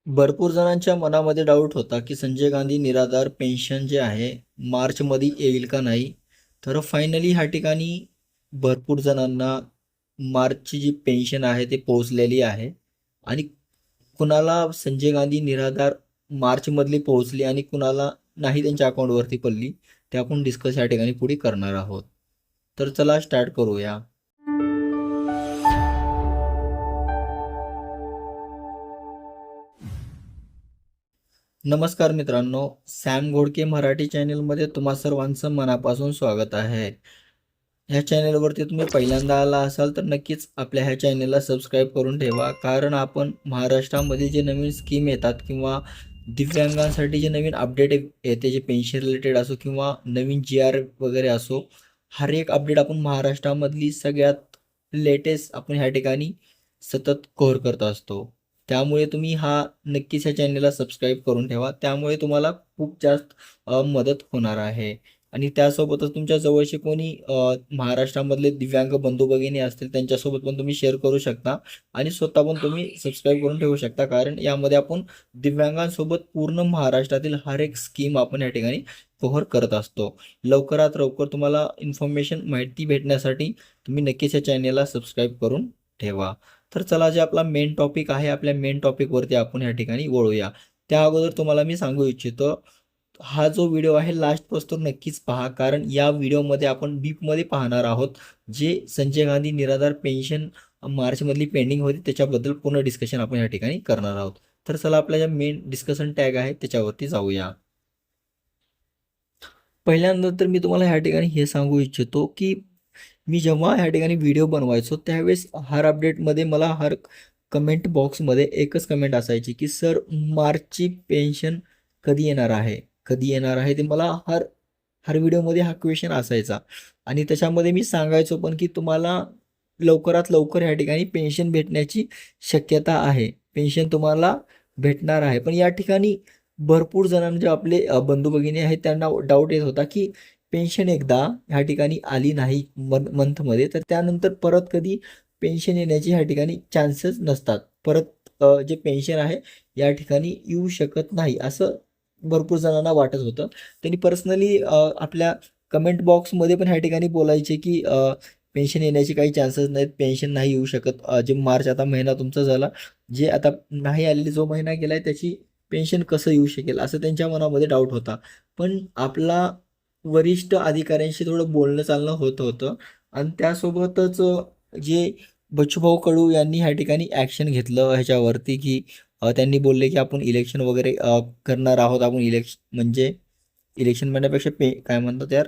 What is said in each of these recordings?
भरपूर जणांच्या मनामध्ये डाऊट होता की संजय गांधी निराधार पेन्शन जे आहे मार्चमध्ये येईल का नाही. तर फायनली ह्या ठिकाणी भरपूर जणांना मार्चची जी पेन्शन आहे ते पोहोचलेली आहे. आणि कुणाला संजय गांधी निराधार मार्चमधली पोहोचली आणि कुणाला नाही त्यांच्या अकाउंटवरती पडली, ते आपण डिस्कस या ठिकाणी पुढे करणार आहोत. तर चला स्टार्ट करूया. नमस्कार मित्रांनो, सॅम घोडके मराठी चॅनलमध्ये तुम्हा सर्वांचं मनापासून स्वागत आहे. ह्या चॅनलवरती तुम्ही पहिल्यांदा आला असाल तर नक्कीच आपल्या ह्या चॅनलला सबस्क्राईब करून ठेवा, कारण आपण महाराष्ट्रामध्ये जे नवीन स्कीम येतात किंवा दिव्यांगांसाठी जे नवीन अपडेट येते, जे पेन्शन रिलेटेड असो किंवा नवीन GR वगैरे असो, हर एक अपडेट आपण महाराष्ट्रामधली सगळ्यात लेटेस्ट आपण ह्या ठिकाणी सतत कव्हर करत असतो. त्यामुळे तुम्ही नक्कीच ह्या चॅनलला सबस्क्राईब करून ठेवा. त्यामुळे तुम्हाला खूप जास्त मदत होणार आहे. आणि त्यासोबतच तुमच्या जवळचे कोणी महाराष्ट्रामधले दिव्यांग बंधू भगिनी असतील त्यांच्यासोबत पण तुम्ही शेअर करू शकता आणि स्वतः पण तुम्ही सबस्क्राईब करून ठेवू शकता, कारण यामध्ये आपण दिव्यांगांसोबत पूर्ण महाराष्ट्रातील हर एक स्कीम आपण या ठिकाणी कव्हर करत असतो. लवकरात लवकर तुम्हाला माहिती भेटण्यासाठी तुम्ही नक्कीच या चॅनलला सबस्क्राईब करून ठेवा. तर चला, जे आपला मेन टॉपिक आहे, आपल्या मेन टॉपिकवरती आपण या ठिकाणी वळूया. त्या अगोदर तुम्हाला मी सांगू इच्छितो, हा जो व्हिडिओ आहे लास्टपासून नक्कीच पहा, कारण या व्हिडिओमध्ये आपण डीपमध्ये पाहणार आहोत जे संजय गांधी निराधार पेन्शन मार्चमधली पेंडिंग होती त्याच्याबद्दल पूर्ण डिस्कशन आपण या ठिकाणी करणार आहोत. तर चला, आपल्या ज्या मेन डिस्कशन टॅग आहे त्याच्यावरती जाऊया. पहिल्यांदा तर मी तुम्हाला ह्या ठिकाणी हे सांगू इच्छितो की मी जेव्हा ह्या ठिकाणी व्हिडिओ बनवायचो त्यावेळेस हर अपडेटमध्ये मला हर कमेंट बॉक्समध्ये एकच कमेंट असायची की सर, मार्चची पेन्शन कधी येणार आहे, कधी येणार आहे, ते मला हर हर व्हिडिओमध्ये हा क्वेश्चन असायचा. आणि त्याच्यामध्ये मी सांगायचो पण की तुम्हाला लवकरात लवकर ह्या ठिकाणी पेन्शन भेटण्याची शक्यता आहे, पेन्शन तुम्हाला भेटणार आहे. पण या ठिकाणी भरपूर जणांना जे आपले बंधू भगिनी आहेत त्यांना डाऊट येत होता की पेन्शन एकदा ह्या ठिकाणी आली नाही मंथमध्ये, तर त्यानंतर परत कधी पेन्शन येण्याची ह्या ठिकाणी चान्सेस नसतात. परत जे पेन्शन आहे या ठिकाणी येऊ शकत नाही असं भरपूर जणांना वाटत होतं. त्यांनी पर्सनली आपल्या कमेंट बॉक्समध्ये पण ह्या ठिकाणी बोलायचे की पेन्शन येण्याचे काही चान्सेस नाहीत, पेन्शन नाही येऊ शकत. जे मार्च आता महिना तुमचा झाला, जे आता नाही आलेली जो महिना गेला आहे त्याची पेन्शन कसं येऊ शकेल असं त्यांच्या मनामध्ये डाऊट होता. पण आपला वरिष्ठ अधिकाऱ्यांशी थोडं बोलणं चालणं होत होतं आणि त्यासोबतच जे बच्चूभाऊ कडू यांनी ह्या ठिकाणी ॲक्शन घेतलं ह्याच्यावरती की त्यांनी बोलले की आपण इलेक्शन वगैरे करणार आहोत. आपण म्हणजे इलेक्शन म्हणण्यापेक्षा काय म्हणतात यार,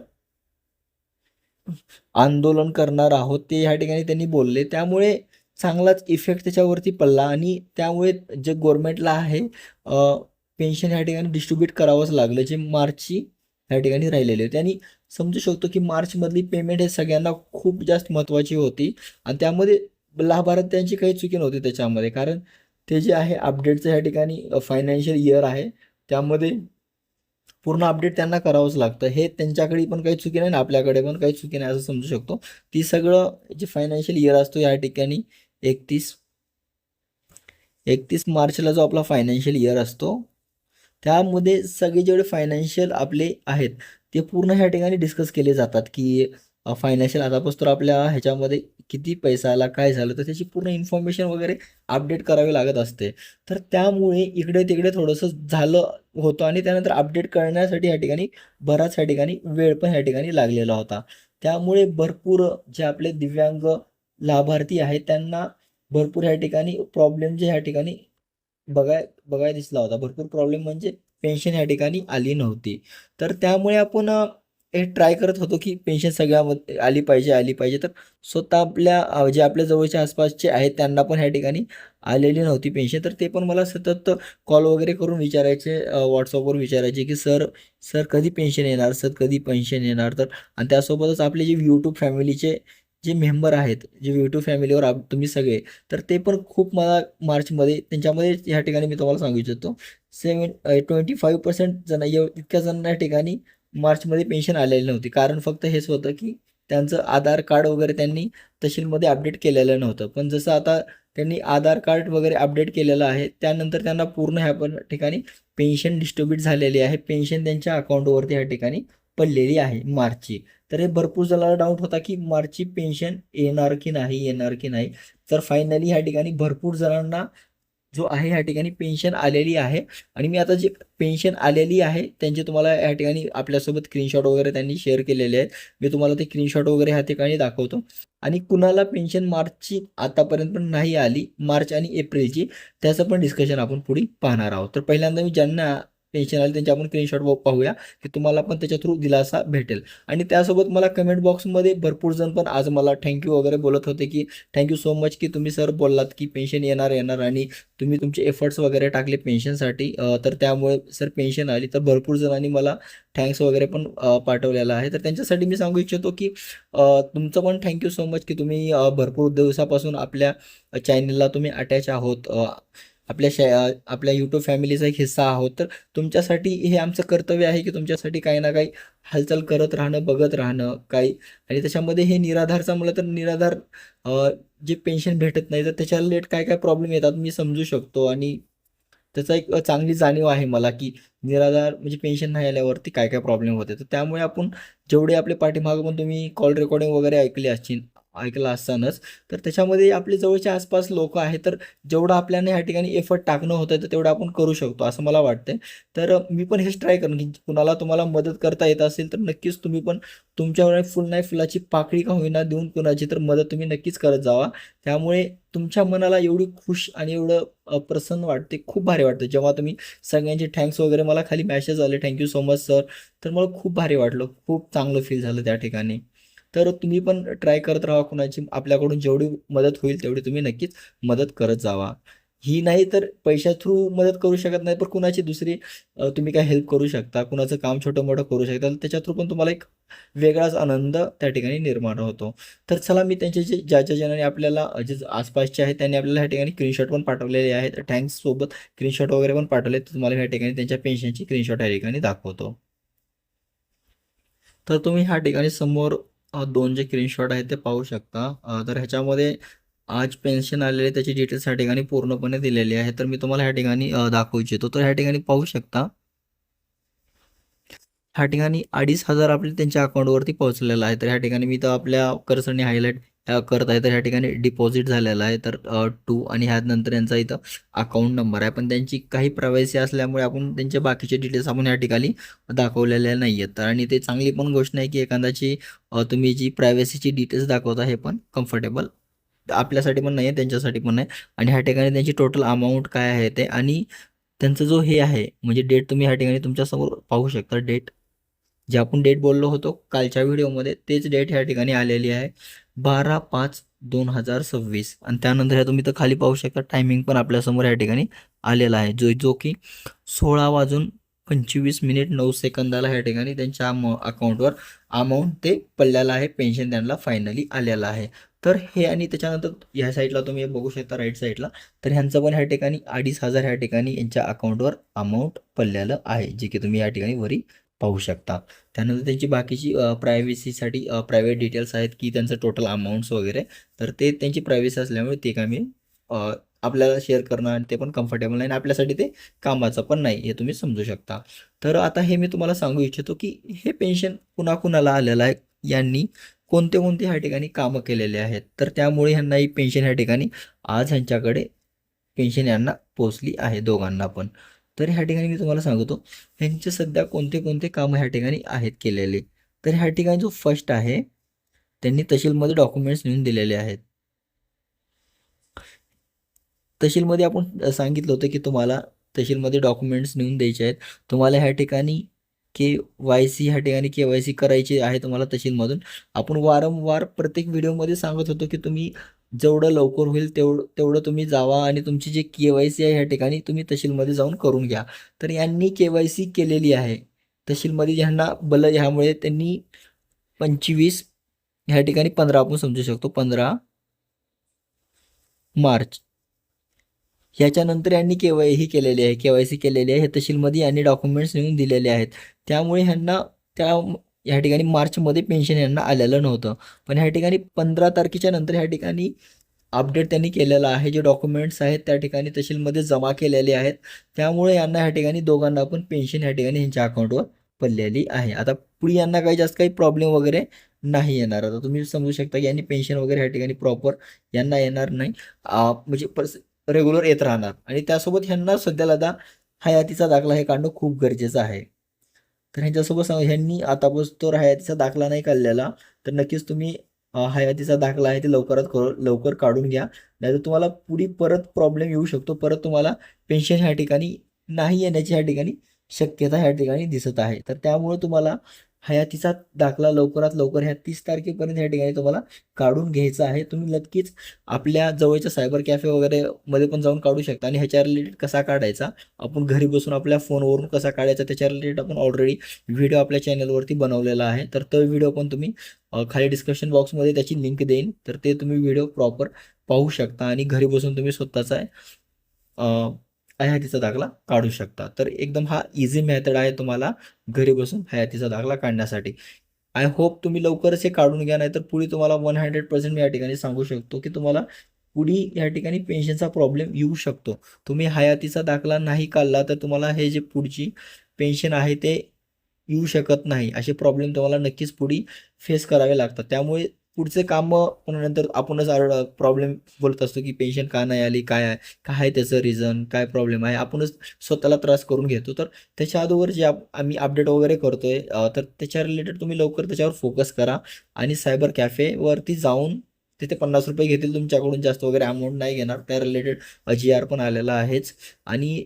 आंदोलन करणार आहोत, ते ह्या ठिकाणी त्यांनी बोलले. त्यामुळे चांगलाच इफेक्ट त्याच्यावरती पडला आणि त्यामुळे जे गव्हर्नमेंटला आहे पेन्शन ह्या ठिकाणी डिस्ट्रीब्यूट करावंच लागलं, जे मार्चची ह्या ठिकाणी राहिलेली होती. आणि समजू शकतो की मार्चमधली पेमेंट हे सगळ्यांना खूप जास्त महत्त्वाची होती आणि त्यामध्ये लाभार्थ्यांची काही चुकी नव्हती त्याच्यामध्ये, कारण ते जे आहे अपडेटचं ह्या ठिकाणी फायनान्शियल इयर आहे, त्यामध्ये पूर्ण अपडेट त्यांना करावंच लागतं. हे त्यांच्याकडे पण काही चुकी नाही आणि आपल्याकडे पण काही चुकी नाही असं समजू शकतो. ती सगळं जे फायनान्शियल इयर असतो या ठिकाणी 31 31 मार्चला जो आपला फायनान्शियल इयर असतो, त्यामध्ये सगळे जेवढे फायनान्शियल आपले आहेत ते पूर्ण ह्या ठिकाणी डिस्कस केले जातात की फायनान्शियल आतापासून आपल्या ह्याच्यामध्ये किती पैसा आला, काय झालं, तर त्याची पूर्ण इन्फॉर्मेशन वगैरे अपडेट करावी लागत असते. तर त्यामुळे इकडे तिकडे थोडंसं झालं होतं आणि त्यानंतर अपडेट करण्यासाठी ह्या ठिकाणी बराच ह्या ठिकाणी वेळ पण ह्या ठिकाणी लागलेला होता. त्यामुळे भरपूर जे आपले दिव्यांग लाभार्थी आहेत त्यांना भरपूर ह्या ठिकाणी प्रॉब्लेम जे ह्या ठिकाणी बघायला दिसला होता. भरपूर प्रॉब्लेम म्हणजे पेन्शन या ठिकाणी आली नव्हती. तर त्यामुळे आपण हे ट्राय करत होतो की पेन्शन सगळ्यामध्ये आली पाहिजे, आली पाहिजे. तर स्वतः आपल्या जे आपल्या जवळच्या आसपासचे आहेत त्यांना पण ह्या ठिकाणी आलेली नव्हती पेन्शन. तर ते पण मला सतत कॉल वगैरे करून विचारायचे, WhatsAppवर विचारायचे की "सर, सर कधी पेन्शन येणार? सर कधी पेन्शन येणार?" तर आणि त्यासोबतच आपले जे YouTube फॅमिलीचे जे मेंबर आहेत, जे YouTube फॅमिलीवर तुम्ही सगळे, तर ते पण खूप मला मार्चमध्ये त्यांच्यामध्ये ह्या ठिकाणी मी तुम्हाला सांगू इच्छितो 25% जण इतक्या जणांना या ठिकाणी मार्चमध्ये पेन्शन आलेली नव्हती. कारण फक्त हेच होतं की त्यांचं आधार कार्ड वगैरे त्यांनी तहसीलमध्ये अपडेट केलेलं नव्हतं. पण जसं आता त्यांनी आधार कार्ड वगैरे अपडेट केलेलं आहे, त्यानंतर त्यांना पूर्ण ह्या पण ठिकाणी पेन्शन डिस्ट्रीब्यूट झालेली आहे. पेन्शन त्यांच्या अकाउंटवरती ह्या ठिकाणी पडलेली आहे मार्चची. तर हे भरपूर जणांना डाऊट होता की मार्चची पेन्शन येणार की नाही, येणार की नाही. तर फायनली ह्या ठिकाणी भरपूर जणांना जो आहे ह्या ठिकाणी पेन्शन आलेली आहे. आणि मी आता जे पेन्शन आलेली आहे त्यांचे तुम्हाला ह्या ठिकाणी आपल्यासोबत स्क्रीनशॉट वगैरे त्यांनी शेअर केलेले आहेत. मी तुम्हाला ते स्क्रीनशॉट वगैरे ह्या ठिकाणी दाखवतो. आणि कुणाला पेन्शन मार्चची आतापर्यंत पण नाही आली, मार्च आणि एप्रिलची, त्याचं पण डिस्कशन आपण पुढे पाहणार आहोत. तर पहिल्यांदा मी ज्यांना पेन्शन आले त्यांचे आपण स्क्रीनशॉट पाहूया की तुम्हाला पण त्याच्या थ्रू दिलासा भेटेल. आणि त्यासोबत मला कमेंट बॉक्समध्ये भरपूर जण पण आज मला थँक्यू वगैरे बोलत होते की थँक्यू सो मच की तुम्ही सर बोललात की पेन्शन येणार येणार आणि तुम्ही तुमचे एफर्ट्स वगैरे टाकले पेन्शनसाठी, तर त्यामुळे सर पेन्शन आली. तर भरपूर जणांनी मला थँक्स वगैरे पण पाठवलेलं आहे. तर त्यांच्यासाठी मी सांगू इच्छितो की तुमचं पण थँक्यू सो मच की तुम्ही भरपूर दिवसापासून आपल्या चॅनलला तुम्ही अटॅच आहोत, आपल्या यूट्यूब फॅमिलीचा एक हिस्सा आहोत. तर तुमच्यासाठी हे आमचं कर्तव्य आहे की तुमच्यासाठी काही ना काही हालचाल करत राहणं, बघत राहणं काही. आणि त्याच्यामध्ये हे निराधारचा म्हटलं तर निराधार जे पेन्शन भेटत नाही तर त्याच्या रिलेट काय काय प्रॉब्लेम येतात मी समजू शकतो. आणि त्याचा एक चांगली जाणीव आहे मला की निराधार म्हणजे पेन्शन नाही आल्यावरती काय काय प्रॉब्लेम होते. तर त्यामुळे आपण जेवढे आपले पाठीमागं पण तुम्ही कॉल रेकॉर्डिंग वगैरे ऐकलं असतानाच, तर त्याच्यामध्ये आपले जवळच्या आसपास लोक आहेत. तर जेवढं आपल्याला ह्या ठिकाणी एफर्ट टाकणं होतं तर तेवढं आपण करू शकतो असं मला वाटतंय. तर मी पण हेच ट्राय करेन की कुणाला तुम्हाला मदत करता येत असेल तर नक्कीच तुम्ही पण तुमच्यावर फुल नाही फुलाची पाकळी का होईना देऊन कुणाची तर मदत तुम्ही नक्कीच करत जावा. त्यामुळे तुमच्या मनाला एवढी खुश आणि एवढं प्रसन्न वाटते, खूप भारी वाटतं जेव्हा तुम्ही सगळ्यांचे थँक्स वगैरे मला खाली मॅसेज आले थँक्यू सो मच सर. तर मला खूप भारी वाटलं, खूप चांगलं फील झालं त्या ठिकाणी. तर तुम्ही पण ट्राय करत राहा, कुणाची आपल्याकडून जेवढी मदत होईल तेवढी तुम्ही नक्कीच मदत करत जावा. ही नाही तर पैशा थ्रू मदत करू शकत नाही पण कुणाची दुसरी तुम्ही काय हेल्प करू शकता, कुणाचं काम छोटं मोठं करू शकता, तर त्याच्या थ्रू पण तुम्हाला एक वेगळाच आनंद त्या ठिकाणी निर्माण होतो. तर चला मी त्यांचे जे ज्याच्या जनाने आपल्याला जे आसपासचे आहेत त्यांनी आपल्याला ह्या ठिकाणी स्क्रीनशॉट पण पाठवलेले आहेत, थँक्स सोबत स्क्रीनशॉट वगैरे पण पाठवले. तर तुम्हाला ह्या ठिकाणी त्यांच्या पेन्शनची स्क्रीनशॉट या ठिकाणी दाखवतो. तर तुम्ही ह्या ठिकाणी समोर दोन जे स्क्रीनशॉट आहेत ते पाहू शकता. तर ह्याच्यामध्ये आज पेन्शन आलेले त्याची डिटेल्स ह्या ठिकाणी पूर्णपणे दिलेली आहे. तर मी तुम्हाला ह्या ठिकाणी दाखवू इच्छितो. तर ह्या ठिकाणी पाहू शकता ह्या ठिकाणी 2,500 आपले त्यांच्या अकाउंटवरती पोहोचलेलं आहे. तर ह्या ठिकाणी मी तर आपल्या कर्सरने हायलाईट करत आहे. तर ह्या ठिकाणी डिपॉझिट झालेला आहे. तर 2 आणि ह्यानंतर यांचा इथं अकाउंट नंबर आहे. पण त्यांची काही प्रायव्हसी असल्यामुळे आपण त्यांचे बाकीचे डिटेल्स आपण या ठिकाणी दाखवलेले नाही आहेत. तर आणि ते चांगली पण गोष्ट नाही की एखाद्याची तुम्ही जी प्रायव्हसीची डिटेल्स दाखवता हे पण कम्फर्टेबल आपल्यासाठी पण नाही आहे, त्यांच्यासाठी पण नाही. आणि ह्या ठिकाणी त्यांची टोटल अमाऊंट काय आहे ते आणि त्यांचा जो हे आहे म्हणजे डेट तुम्ही ह्या ठिकाणी तुमच्यासमोर पाहू शकता. डेट जे आपण डेट बोललो होतो कालच्या व्हिडिओमध्ये तेच डेट ह्या ठिकाणी आलेली आहे 12/5/2026. आणि त्यानंतर ह्या तुम्ही तर खाली पाहू शकता टायमिंग पण आपल्यासमोर या ठिकाणी आलेला आहे जो जो की 16:25:09 ह्या ठिकाणी त्यांच्या अकाउंटवर अमाऊंट ते पडलेलं आहे, पेन्शन त्यांना फायनली आलेलं आहे. तर हे आणि त्याच्यानंतर ह्या साईडला तुम्ही बघू शकता राईट साईडला, तर ह्यांचं पण ह्या ठिकाणी 2,500 ह्या ठिकाणी यांच्या अकाउंटवर अमाऊंट पडलेलं आहे जे की तुम्ही या ठिकाणी वरी पाहू शकता. त्यानंतर त्यांची बाकीची प्रायव्हसीसाठी प्रायव्हेट डिटेल्स आहेत की त्यांचं टोटल अमाऊंट्स वगैरे, तर ते त्यांची प्रायव्हसी असल्यामुळे ते काय मी आपल्याला शेअर करणं आणि ते पण कम्फर्टेबल नाही आणि आपल्यासाठी ते कामाचं पण नाही हे तुम्ही समजू शकता. तर आता हे मी तुम्हाला सांगू इच्छितो की हे पेन्शन कुणाकुणाला आलेलं आहे, यांनी कोणते कोणते ह्या ठिकाणी कामं केलेले आहेत. तर त्यामुळे ह्यांना ही पेन्शन ह्या ठिकाणी आज ह्यांच्याकडे पेन्शन यांना पोचली आहे दोघांना पण. तर ह्या ठिकाणी मी तुम्हाला सांगतो ह्यांचे सध्या कोणते कोणते कामं ह्या ठिकाणी आहेत केलेले. तर ह्या ठिकाणी जो फर्स्ट आहे त्यांनी तहसीलमध्ये डॉक्युमेंट्स नेऊन दिलेले आहेत. तहसीलमध्ये आपण सांगितलं होतं की तुम्हाला तहसीलमध्ये डॉक्युमेंट्स नेऊन द्यायचे आहेत. तुम्हाला ह्या ठिकाणी के-वाय-सी ह्या ठिकाणी के-वाय-सी करायची आहे तुम्हाला तहसीलमधून. आपण वारंवार प्रत्येक व्हिडिओमध्ये सांगत होतो की तुम्ही जेवढं लवकर होईल तेवढं तेवढं तुम्ही जावा आणि तुमची जी के-वाय-सी आहे ह्या ठिकाणी तुम्ही तहसीलमध्ये जाऊन करून घ्या. तर यांनी के-वाय-सी केलेली आहे तहसीलमध्ये, ज्यांना भलं ह्यामुळे त्यांनी 25 ह्या ठिकाणी 15 आपण समजू शकतो 15 मार्च ह्याच्यानंतर यांनी ही केलेली आहे, के-वाय-सी केलेली आहे. हे तहसीलमध्ये यांनी डॉक्युमेंट्स नेऊन दिलेले आहेत. त्यामुळे ह्यांना त्या ह्या ठिकाणी मार्चमध्ये पेन्शन यांना आलेलं नव्हतं. पण ह्या ठिकाणी 15 तारखेच्या नंतर ह्या ठिकाणी अपडेट त्यांनी केलेलं आहे. जे डॉक्युमेंट्स आहेत त्या ठिकाणी तहसीलमध्ये जमा केलेले आहेत. त्यामुळे यांना ह्या ठिकाणी दोघांना पण पेन्शन ह्या ठिकाणी यांच्या अकाउंटवर पडलेली आहे. आता पुढे यांना काही जास्त काही प्रॉब्लेम वगैरे नाही येणार. आता तुम्ही समजू शकता की यांनी पेन्शन वगैरे ह्या ठिकाणी प्रॉपर यांना येणार नाही. म्हणजे रेग्युलर येत राहणार आणि त्यासोबत ह्यांना सध्याला आता हयातीचा दाखला हे काढणं खूप गरजेचं आहे. तर ह्यांच्यासोबत ह्यांनी आतापासून तो हयातीचा दाखला नाही काढलेला तर नक्कीच तुम्ही हयातीचा दाखला आहे ते लवकर काढून घ्या. नाहीतर तुम्हाला पुढे परत प्रॉब्लेम येऊ शकतो. परत तुम्हाला पेन्शन ह्या ठिकाणी नाही येण्याची ह्या ठिकाणी शक्यता ह्या ठिकाणी दिसत आहे. तर त्यामुळे तुम्हाला हयातीचा दाखला लवकरात लवकर ह्या 30 तारखेपर्यंत ह्या ठिकाणी तुम्हाला काढून घ्यायचा आहे. तुम्ही नक्कीच आपल्या जवळच्या सायबर कॅफे वगैरे मध्ये पण जाऊन काढू शकता आणि ह्याच्या रिलेटेड कसा काढायचा, आपण घरी बसून आपल्या फोनवरून कसा काढायचा त्याच्या रिलेटेड आपण ऑलरेडी व्हिडिओ आपल्या चॅनलवरती बनवलेला आहे. तर तो व्हिडिओ पण तुम्ही खाली डिस्क्रिप्शन बॉक्समध्ये त्याची लिंक देईन. तर ते तुम्ही व्हिडिओ प्रॉपर पाहू शकता आणि घरी बसून तुम्ही स्वतःचा हयातीचा दाखला काढू शकता. तर एकदम हा इझी मेथड आहे तुम्हाला घरी बसून हयातीचा दाखला काढण्यासाठी. आय होप तुम्ही लवकरच हे काढून घ्या. नाहीतर पुढे तुम्हाला 100% मी या ठिकाणी सांगू शकतो की तुम्हाला पुढे या ठिकाणी पेन्शनचा प्रॉब्लेम येऊ शकतो. तुम्ही हयातीचा दाखला नाही काढला तर तुम्हाला हे जे पुढची पेन्शन आहे ते येऊ शकत नाही. असे प्रॉब्लेम तुम्हाला नक्कीच पुढे फेस करावे लागतात. त्यामुळे पुढचे कामं नंतर आपणच प्रॉब्लेम बोलत असतो की पेन्शन का नाही आली, काय आहे, काय आहे त्याचं रिझन, काय प्रॉब्लेम आहे, आपणच स्वतःला त्रास करून घेतो. तर त्याच्या अगोदर जे आम्ही अपडेट वगैरे करतोय तर त्याच्या रिलेटेड तुम्ही लवकर त्याच्यावर फोकस करा आणि सायबर कॅफेवरती जाऊन तिथे ₹50 घेतील तुमच्याकडून, जास्त वगैरे अमाऊंट नाही घेणार. त्या रिलेटेड GR पण आलेला आहेच आणि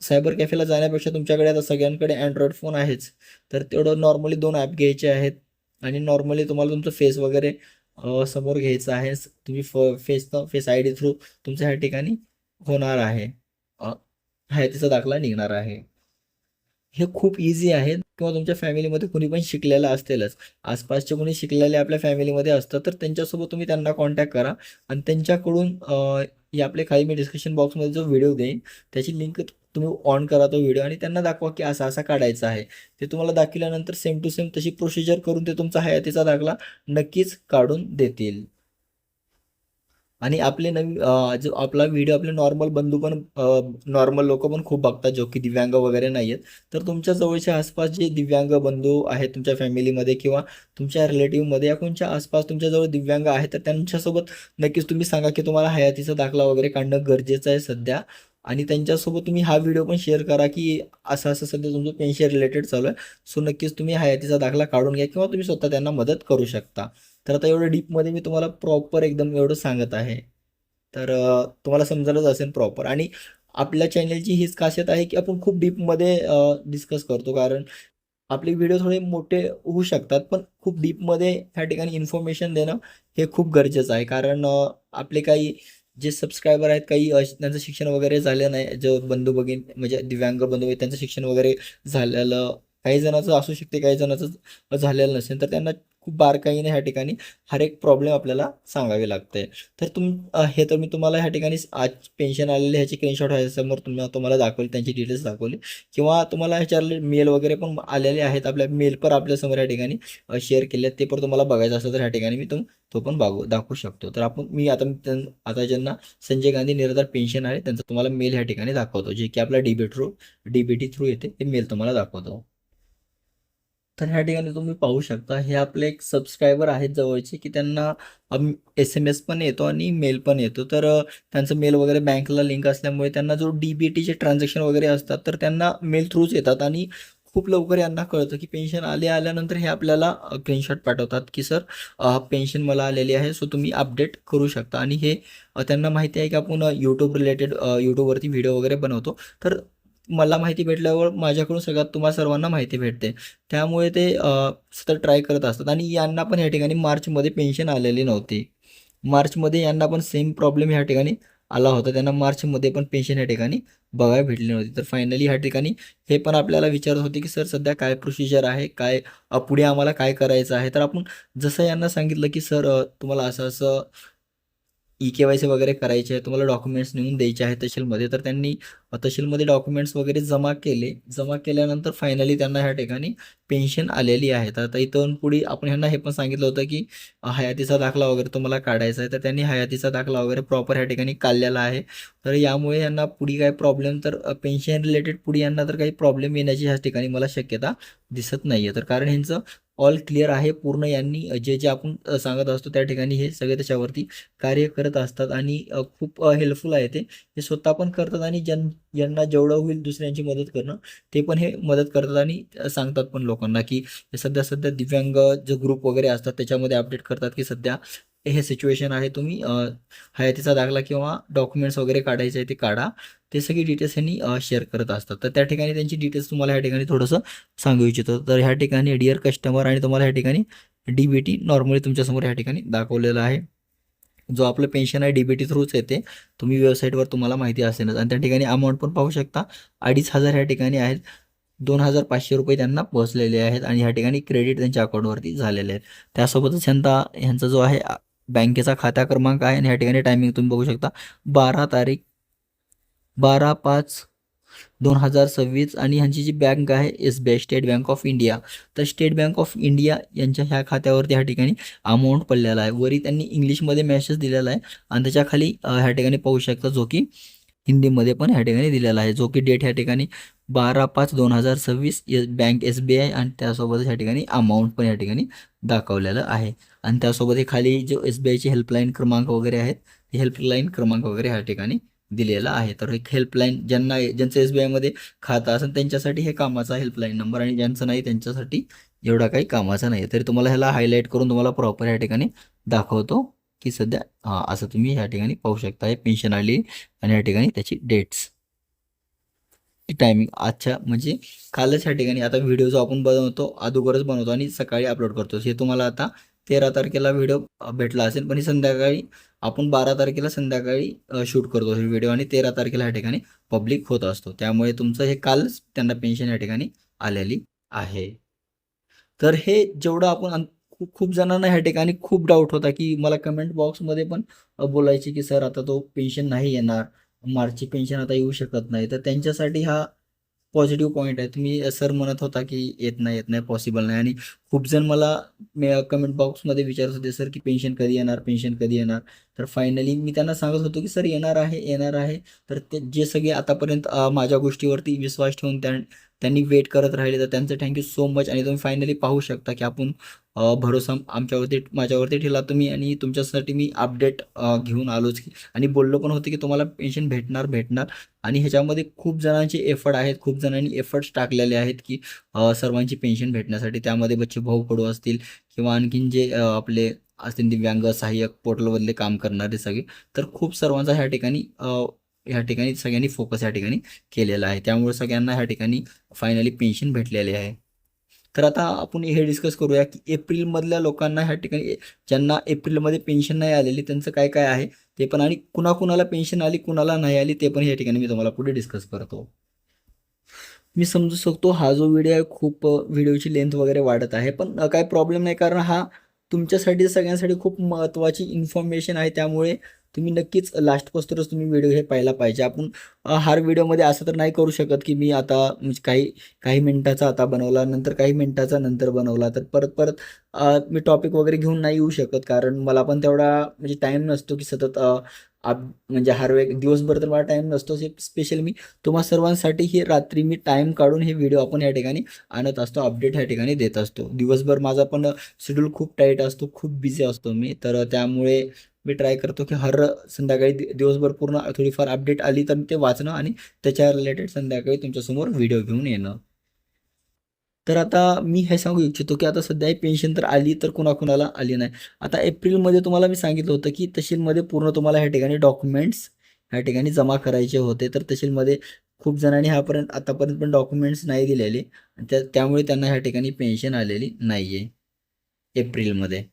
सायबर कॅफेला जाण्यापेक्षा तुमच्याकडे आता सगळ्यांकडे अँड्रॉइड फोन आहेच. तर तेवढं नॉर्मली 2 ॲप घ्यायचे आहेत आणि नॉर्मली तुम्हाला तुमचं फेस वगैरे समोर घ्यायचं आहे. तुम्ही फेस ID थ्रू तुमच्या ह्या ठिकाणी होणार आहे. हयातीचा दाखला निघणार आहे. हे खूप इझी आहे किंवा तुमच्या फॅमिलीमध्ये कोणी पण शिकलेलं असतीलच. आसपासचे कोणी शिकलेले आपल्या फॅमिलीमध्ये असतात तर त्यांच्यासोबत तुम्ही त्यांना कॉन्टॅक्ट करा आणि त्यांच्याकडून हे आपले खाली मी डिस्क्रिप्शन बॉक्समध्ये जो व्हिडिओ देईन त्याची लिंक तुम्ही ऑन करा तो व्हिडिओ आणि त्यांना दाखवा की असा असा काढायचा आहे. ते तुम्हाला दाखवल्यानंतर सेम टू सेम तशी प्रोसिजर करून ते तुमचा हयातीचा दाखला नक्कीच काढून देतील. आणि आपले जो आपला व्हिडिओ आपले नॉर्मल बंधू पण नॉर्मल लोक पण खूप बघतात जो की दिव्यांग वगैरे नाही आहेत. तर तुमच्या जवळच्या आसपास जे दिव्यांग बंधू आहेत तुमच्या फॅमिलीमध्ये किंवा तुमच्या रिलेटिव्हमध्ये या कोणच्या आसपास तुमच्याजवळ दिव्यांग आहेत तर त्यांच्यासोबत नक्कीच तुम्ही सांगा की तुम्हाला हयातीचा दाखला वगैरे काढणं गरजेचं आहे सध्या. आणि त्यांच्यासोबत तुम्ही हा व्हिडिओ पण शेअर करा की असं असं सध्या तुमचं पेन्शन रिलेटेड चालू आहे. सो नक्कीच तुम्ही हयातीचा दाखला काढून घ्या किंवा तुम्ही स्वतः त्यांना मदत करू शकता. तर आता एवढं डीपमध्ये मी तुम्हाला प्रॉपर एकदम एवढं सांगत आहे. तर तुम्हाला समजायलाच असेल प्रॉपर आणि आपल्या चॅनलची हीच खासियत आहे की आपण खूप डीपमध्ये डिस्कस करतो. कारण आपले व्हिडिओ थोडे मोठे होऊ शकतात पण खूप डीपमध्ये ह्या ठिकाणी इन्फॉर्मेशन देणं हे खूप गरजेचं आहे. कारण आपले काही जे सबस्क्रायबर आहेत काही त्यांचं शिक्षण वगैरे झालं नाही, जो बंधू भगिनी म्हणजे दिव्यांग बंधू आहेत त्यांचं शिक्षण वगैरे झालेलं काही जणांचं असू शकते, काही जणांचं झालेलं नसेल तर त्यांना खूप बारकाईने ह्या ठिकाणी हर एक प्रॉब्लेम आपल्याला सांगावे लागते. तर हे तर मी तुम्हाला ह्या ठिकाणी आज पेन्शन आलेले ह्याचे स्क्रीनशॉट समोर तुम्हाला दाखवले, त्यांची डिटेल्स दाखवली किंवा तुम्हाला ह्याच्यावर मेल वगैरे पण आलेले आहेत. आपल्या मेल पर आपल्यासमोर ह्या ठिकाणी शेअर केले ते पण तुम्हाला बघायचं असतं तर ह्या ठिकाणी मी तो पण दाखवू शकतो. तर मी आता ज्यांना संजय गांधी निराधार पेन्शन आहे त्यांचा तुम्हाला मेल ह्या ठिकाणी दाखवतो, जे की आपला DBT थ्रू येते ते मेल तुम्हाला दाखवतो. तर ह्या ठिकाणी तुम्ही पाहू शकता हे आपले एक सबस्क्रायबर आहेत जवळचे की त्यांना SMS पण येतो आणि मेल पण येतो. तर त्यांचं मेल वगैरे बँकला लिंक असल्यामुळे त्यांना जो DBTचे ट्रान्झॅक्शन वगैरे असतात तर त्यांना मेल थ्रूच येतात आणि खूप लवकर यांना कळतं की पेन्शन आल्यानंतर हे आपल्याला स्क्रीनशॉट पाठवतात की सर पेन्शन मला आलेली आहे सो तुम्ही अपडेट करू शकता. आणि हे त्यांना माहिती आहे की आपण यूट्यूबवरती व्हिडिओ वगैरे बनवतो. तर मला माहिती भेटल्यावर माझ्याकडून सगळ्यात तुम्हा सर्वांना माहिती भेटते. त्यामुळे ते सतत ट्राय करत असतात आणि यांना पण ह्या ठिकाणी मार्चमध्ये पेन्शन आलेली नव्हती. मार्चमध्ये यांना पण सेम प्रॉब्लेम ह्या ठिकाणी आला होता. त्यांना मार्चमध्ये पण पेन्शन ह्या ठिकाणी बघायला भेटली नव्हती. तर फायनली ह्या ठिकाणी हे पण आपल्याला विचारत होते की सर सध्या काय प्रोसिजर आहे, काय पुढे आम्हाला काय करायचं आहे. तर आपण जसं यांना सांगितलं की सर तुम्हाला असं असं ई-के-वाय-सी वगैरे करायची आहे, तुम्हाला डॉक्युमेंट्स नेऊन द्यायचे आहे तहसीलमध्ये. तर त्यांनी तहसीलमध्ये डॉक्युमेंट्स वगैरे जमा केले. जमा केल्यानंतर फायनली त्यांना ह्या ठिकाणी पेन्शन आलेली आहे. तर आता इथून पुढे आपण ह्यांना हे पण सांगितलं होतं की हयातीचा दाखला वगैरे तुम्हाला काढायचा आहे. तर त्यांनी हयातीचा दाखला वगैरे प्रॉपर ह्या ठिकाणी काढलेला आहे. तर यामुळे यांना पुढे काय प्रॉब्लेम तर पेन्शन रिलेटेड पुढे यांना तर काही प्रॉब्लेम येण्याची ह्या ठिकाणी मला शक्यता दिसत नाही आहे. तर कारण ह्यांचं ऑल क्लिअर आहे पूर्ण. यांनी जे जे आपण सांगत असतो त्या ठिकाणी हे सगळे त्याच्यावरती कार्य करत असतात आणि खूप हेल्पफुल आहे ते. हे स्वतः पण करतात आणि ज्यांना जेवढं होईल दुसऱ्यांची मदत करणं ते पण हे मदत करतात आणि सांगतात पण लोकांना की सध्या सध्या दिव्यांग जो ग्रुप वगैरे असतात त्याच्यामध्ये अपडेट करतात की सध्या हे सिच्युएशन आहे, तुम्ही हयातीचा दाखला किंवा डॉक्युमेंट्स वगैरे काढायचे आहे ते काढा. ते सगळी डिटेल्स यांनी शेअर करत असतात. तर त्या ठिकाणी त्यांची डिटेल्स तुम्हाला ह्या ठिकाणी थोडंसं सांगू इच्छितो. तर ह्या ठिकाणी डिअर कस्टमर आणि तुम्हाला ह्या ठिकाणी DBT नॉर्मली तुमच्यासमोर ह्या ठिकाणी दाखवलेला आहे. जो आपलं पेन्शन आहे DBT थ्रूच येते. तुम्ही वेबसाईटवर तुम्हाला माहिती असेलच आणि त्या ठिकाणी अमाऊंट पण पाहू शकता. 2,500 ह्या ठिकाणी आहेत. 2,500 रुपये त्यांना पोहोचलेले आहेत आणि ह्या ठिकाणी क्रेडिट त्यांच्या अकाउंटवरती झालेले आहेत. त्यासोबतच ह्यांचा जो आहे बँकेचा खाता क्रमांक आहे आणि ह्या ठिकाणी टायमिंग तुम्ही बघू शकता. 12/5/2026 आणि ह्यांची जी बँक आहे SBI state bank of India. तर स्टेट बँक ऑफ इंडिया यांच्या ह्या खात्यावरती ह्या ठिकाणी अमाऊंट पडलेला आहे. वरी त्यांनी इंग्लिशमध्ये मेसेज दिलेला आहे आणि त्याच्या खाली ह्या ठिकाणी पाहू शकता जो की हिंदीमध्ये पण ह्या ठिकाणी दिलेला आहे. जो की डेट ह्या ठिकाणी 12/5/2026 बँक SBI आणि त्यासोबत ह्या ठिकाणी अमाऊंट पण ह्या ठिकाणी दाखवलेलं आहे. आणि त्यासोबत हे खाली जो SBIचे हेल्पलाईन क्रमांक वगैरे आहेत ते हेल्पलाईन क्रमांक वगैरे ह्या ठिकाणी दिलेला आहे. तर एक हेल्पलाईन ज्यांचं SBIमध्ये खातं असेल त्यांच्यासाठी हे कामाचा हेल्पलाईन नंबर आणि ज्यांचं नाही त्यांच्यासाठी एवढा काही कामाचा नाही. तरी तुम्हाला ह्याला हायलाईट करून तुम्हाला प्रॉपर ह्या ठिकाणी दाखवतो की सध्या असं तुम्ही ह्या ठिकाणी पाहू शकता. हे पेन्शन आली आणि या ठिकाणी त्याची डेट्स टायमिंग आजच्या म्हणजे कालच ह्या ठिकाणी आता व्हिडिओ जो आपण बनवतो अगोदरच बनवतो आणि सकाळी अपलोड करतो. हे तुम्हाला आता 13 तारखेला व्हिडिओ भेटला असेल, पण संध्याकाळी आपण 12 तारखेला संध्याकाळी शूट करतो हे व्हिडिओ आणि 13 तारखेला ह्या ठिकाणी पब्लिक होत असतो. त्यामुळे तुमचं हे कालच त्यांना पेन्शन या ठिकाणी आलेली आहे. तर हे जेवढं आपण खूप खूप जणांना ह्या ठिकाणी खूप डाऊट होता की मला कमेंट बॉक्समध्ये पण बोलायचे की सर आता तो पेन्शन नाही येणार, मार्चची पेन्शन आता येऊ शकत नाही. तर त्यांच्यासाठी हा पॉझिटिव्ह पॉईंट आहे. तुम्ही सर म्हणत होता की येत नाही, येत नाही, पॉसिबल नाही आणि खूप जण मला कमेंट बॉक्समध्ये विचारत होते सर की पेन्शन कधी येणार, पेन्शन कधी येणार. तर फायनली मी त्यांना सांगत होतो की सर येणार आहे, येणार आहे. तर ते जे सगळे आतापर्यंत माझ्या गोष्टीवरती विश्वास ठेवून त्यांनी वेट करत राहिले तर त्यांचं थँक्यू सो मच. आणि तुम्ही फायनली पाहू शकता की आपण भरोसा माझ्यावरती ठेवला तुम्ही आणि तुमच्यासाठी मी अपडेट घेऊन आलोच की आणि बोललो पण होते की तुम्हाला पेन्शन भेटणार भेटणार. आणि ह्याच्यामध्ये खूप जणांचे एफर्ट आहेत, खूप जणांनी एफर्ट्स टाकलेले आहेत की सर्वांची पेन्शन भेटण्यासाठी. त्यामध्ये बच्चूभाऊ कडू असतील किंवा आणखीन जे आपले असतील दिव्यांग सहाय्यक पोर्टलमधले काम करणारे सगळे. तर खूप सर्वांचा ह्या ठिकाणी सगळ्यांनी फोकस ह्या ठिकाणी केलेला आहे. त्यामुळे सगळ्यांना ह्या ठिकाणी फायनली पेन्शन भेटलेले आहे. तर आता आपण हे डिस्कस करूया की एप्रिलमधल्या लोकांना ह्या ठिकाणी ज्यांना एप्रिलमध्ये पेन्शन नाही आलेली त्यांचं काय काय आहे ते पण आणि कुणाकुणाला पेन्शन आली कुणाला नाही आली ते पण या ठिकाणी मी तुम्हाला पुढे डिस्कस करतो. मी समजू शकतो हा जो व्हिडिओ आहे खूप व्हिडिओची लेंथ वगैरे वाढत आहे, पण काही प्रॉब्लेम नाही कारण हा तुमच्यासाठी सगळ्यांसाठी खूप महत्त्वाची इन्फॉर्मेशन आहे. त्यामुळे तुम्ही नक्कीच लास्टपासूनच तुम्ही व्हिडिओ हे पाहायला पाहिजे. आपण हर व्हिडिओमध्ये असं तर नाही करू शकत की मी आता म्हणजे काही काही मिनिटाचा आता बनवला नंतर काही मिनिटाचा नंतर बनवला तर परत परत मी टॉपिक वगैरे घेऊन नाही येऊ शकत. कारण मला पण तेवढा म्हणजे टाईम नसतो की सतत म्हणजे हर वेळ दिवसभर तर मला टाईम नसतो. स्पेशल मी तुम्हा सर्वांसाठी हे रात्री मी टाईम काढून हे व्हिडिओ आपण या ठिकाणी आणत असतो, अपडेट ह्या ठिकाणी देत असतो. दिवसभर माझा पण शेड्यूल खूप टाईट असतो, खूप बिझी असतो मी. तर त्यामुळे मी ट्राय करतो की हर संध्याकाळी दिवसभर पूर्ण थोडीफार अपडेट आली तर ते वाचणं आणि त्याच्या रिलेटेड संध्याकाळी तुमच्यासमोर व्हिडिओ घेऊन येणं. तर आता मी हे सांगू इच्छितो की आता सध्या पेन्शन तर आली तर कुणाकुणाला आली नाही. आता एप्रिलमध्ये तुम्हाला मी सांगितलं होतं की तहसीलमध्ये पूर्ण तुम्हाला ह्या ठिकाणी डॉक्युमेंट्स ह्या ठिकाणी जमा करायचे होते. तर तहसीलमध्ये खूप जणांनी आतापर्यंत पण डॉक्युमेंट्स नाही दिलेले. त्यामुळे त्यांना ह्या ठिकाणी पेन्शन आलेली नाही आहे एप्रिलमध्ये.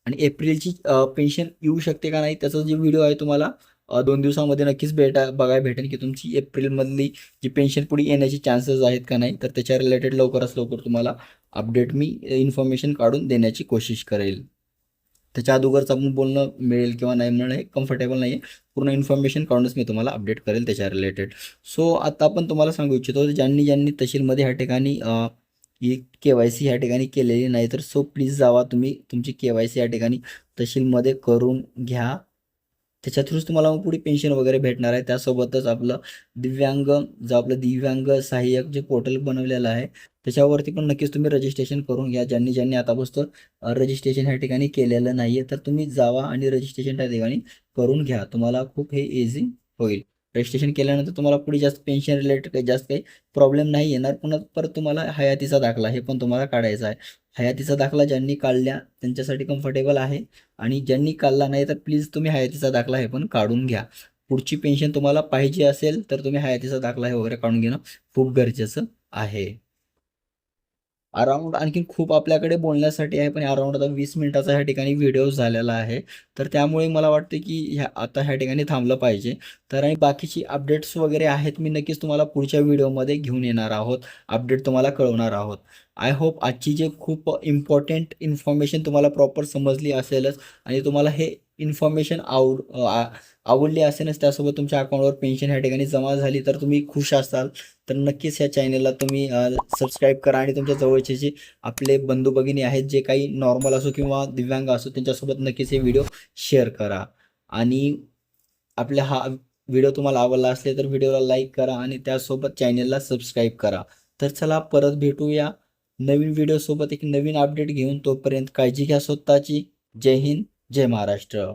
आणि एप्रिलची पेन्शन येऊ शकते का नाही त्याचा जे व्हिडिओ आहे तुम्हाला 2 दिवसामध्ये नक्कीच बघायला भेटेल की तुमची एप्रिलमधली जी पेन्शन पुढे येण्याचे चान्सेस आहेत का नाही. तर त्याच्या रिलेटेड लवकरात लवकर तुम्हाला अपडेट मी इन्फॉर्मेशन काढून देण्याची कोशिश करेल. त्याच्या अगोदरच आपण बोलणं मिळेल किंवा नाही मिळणं हे कम्फर्टेबल नाही आहे. पूर्ण इन्फॉर्मेशन काढूनच मी तुम्हाला अपडेट करेल त्याच्या रिलेटेड. सो आता आपण तुम्हाला सांगू इच्छितो ज्यांनी ज्यांनी तहसीलमध्ये ह्या ठिकाणी ही KYC ह्या ठिकाणी केलेली नाही तर सो प्लीज जावा तुम्ही तुमची KYC या ठिकाणी तहसीलमध्ये करून घ्या. त्याच्या थ्रूच तुम्हाला मग पुढे पेन्शन वगैरे भेटणार आहे. त्यासोबतच आपलं दिव्यांग जो आपलं दिव्यांग सहाय्यक जे पोर्टल बनवलेलं आहे त्याच्यावरती पण नक्कीच तुम्ही रजिस्ट्रेशन करून घ्या. ज्यांनी ज्यांनी आतापासून रजिस्ट्रेशन ह्या ठिकाणी केलेलं नाही आहे तर तुम्ही जावा आणि रजिस्ट्रेशन त्या ठिकाणी करून घ्या. तुम्हाला खूप हे इझी होईल. रजिस्ट्रेशन केल्यानंतर तुम्हाला पुढे जास्त पेन्शन रिलेटेड काही जास्त काही प्रॉब्लेम नाही येणार. पुन्हा परत तुम्हाला हयातीचा दाखला हे पण तुम्हाला काढायचा आहे. हयातीचा दाखला ज्यांनी काढल्या त्यांच्यासाठी कम्फर्टेबल आहे आणि ज्यांनी काढला नाही तर प्लीज तुम्ही हयातीचा दाखला हे पण काढून घ्या. पुढची पेन्शन तुम्हाला पाहिजे असेल तर तुम्ही हयातीचा दाखला हे वगैरे काढून घेणं खूप गरजेचं आहे. अराउंड आणखीन खूप आपल्याकडे बोलण्यासाठी आहे पण अराउंड आता 20 मिनिटाचा ह्या ठिकाणी व्हिडिओ झालेला आहे. तर त्यामुळे मला वाटतं की आता ह्या ठिकाणी थांबलं पाहिजे. तर आणि बाकीची अपडेट्स वगैरे आहेत मी नक्कीच तुम्हाला पुढच्या व्हिडिओमध्ये घेऊन येणार आहोत. अपडेट तुम्हाला कळवणार आहोत. आय होप आजची जे खूप इम्पॉर्टंट इन्फॉर्मेशन तुम्हाला प्रॉपर समजली असेलच आणि तुम्हाला हे इन्फॉर्मेशन आवडली असेलच. त्यासोबत तुमच्या अकाउंटवर पेन्शन ह्या ठिकाणी जमा झाली तर तुम्ही खुश असाल. तर नक्कीच ह्या चॅनेलला तुम्ही सबस्क्राईब करा आणि तुमच्या जवळचे जे आपले बंधू भगिनी आहेत जे काही नॉर्मल असो किंवा दिव्यांग असो त्यांच्यासोबत नक्कीच हे व्हिडिओ शेअर करा. आणि आपल्या हा व्हिडिओ तुम्हाला आवडला असेल तर व्हिडिओला लाईक करा आणि त्यासोबत चॅनेलला सबस्क्राईब करा. तर चला परत भेटूया नवीन व्हिडिओसोबत एक नवीन अपडेट घेऊन. तोपर्यंत काळजी घ्या स्वतःची. जय हिंद, जय महाराष्ट्र.